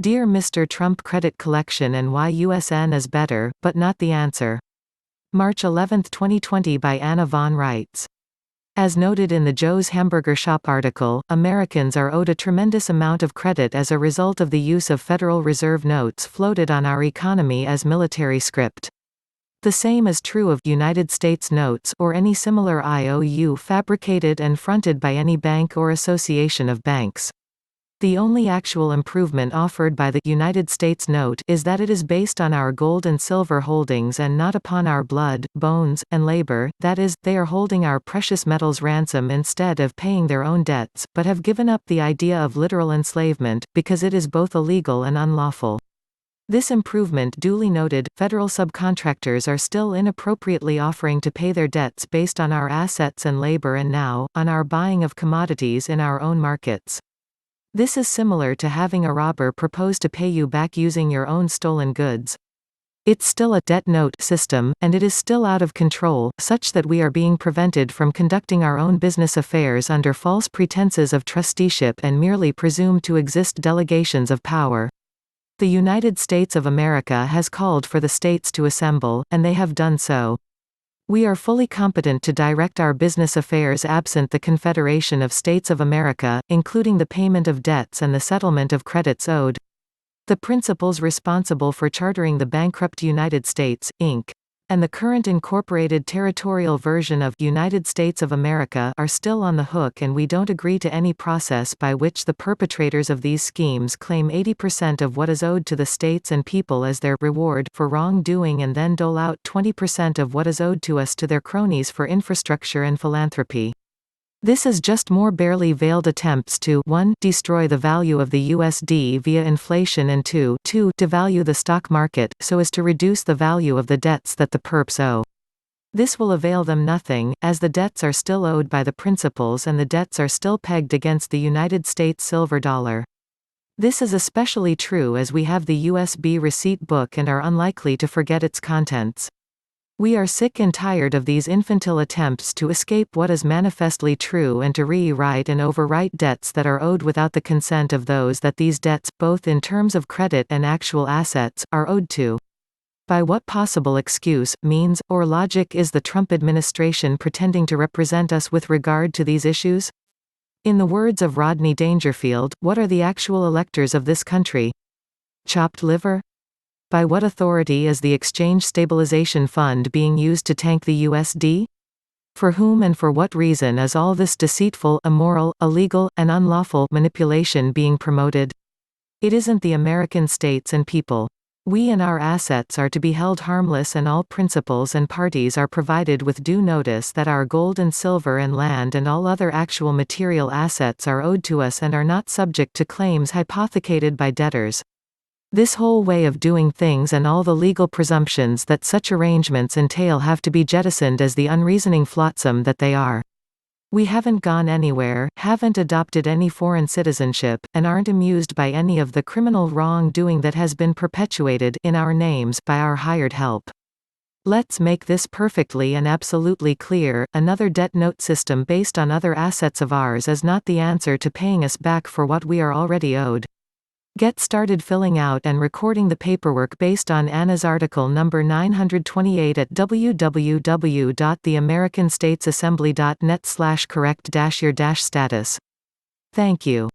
Dear Mr. Trump, credit collection and why USN is better, but not the answer. March 11, 2020 by Anna von Reitz. As noted in the Joe's Hamburger Shop article, Americans are owed a tremendous amount of credit as a result of the use of Federal Reserve notes floated on our economy as military script. The same is true of United States notes or any similar I.O.U. fabricated and fronted by any bank or association of banks. The only actual improvement offered by the United States note is that it is based on our gold and silver holdings and not upon our blood, bones, and labor, that is, they are holding our precious metals ransom instead of paying their own debts, but have given up the idea of literal enslavement, because it is both illegal and unlawful. This improvement duly noted, federal subcontractors are still inappropriately offering to pay their debts based on our assets and labor and now, on our buying of commodities in our own markets. This is similar to having a robber propose to pay you back using your own stolen goods. It's still a debt note system, and it is still out of control, such that we are being prevented from conducting our own business affairs under false pretenses of trusteeship and merely presumed to exist delegations of power. The United States of America has called for the states to assemble, and they have done so. We are fully competent to direct our business affairs absent the Confederation of States of America, including the payment of debts and the settlement of credits owed. The principals responsible for chartering the bankrupt United States, Inc., and the current incorporated territorial version of United States of America are still on the hook, and we don't agree to any process by which the perpetrators of these schemes claim 80% of what is owed to the states and people as their reward for wrongdoing and then dole out 20% of what is owed to us to their cronies for infrastructure and philanthropy. This is just more barely veiled attempts to 1. Destroy the value of the USD via inflation and 2. Devalue the stock market, so as to reduce the value of the debts that the perps owe. This will avail them nothing, as the debts are still owed by the principals and the debts are still pegged against the United States silver dollar. This is especially true as we have the USB receipt book and are unlikely to forget its contents. We are sick and tired of these infantile attempts to escape what is manifestly true and to rewrite and overwrite debts that are owed without the consent of those that these debts, both in terms of credit and actual assets, are owed to. By what possible excuse, means, or logic is the Trump administration pretending to represent us with regard to these issues? In the words of Rodney Dangerfield, what are the actual electors of this country? Chopped liver? By what authority is the Exchange Stabilization Fund being used to tank the USD? For whom and for what reason is all this deceitful, immoral, illegal, and unlawful manipulation being promoted? It isn't the American states and people. We and our assets are to be held harmless, and all principals and parties are provided with due notice that our gold and silver and land and all other actual material assets are owed to us and are not subject to claims hypothecated by debtors. This whole way of doing things and all the legal presumptions that such arrangements entail have to be jettisoned as the unreasoning flotsam that they are. We haven't gone anywhere, haven't adopted any foreign citizenship, and aren't amused by any of the criminal wrongdoing that has been perpetuated in our names by our hired help. Let's make this perfectly and absolutely clear: another debt note system based on other assets of ours is not the answer to paying us back for what we are already owed. Get started filling out and recording the paperwork based on Anna's article number 928 at www.theamericanstatesassembly.net/correct-your-status. Thank you.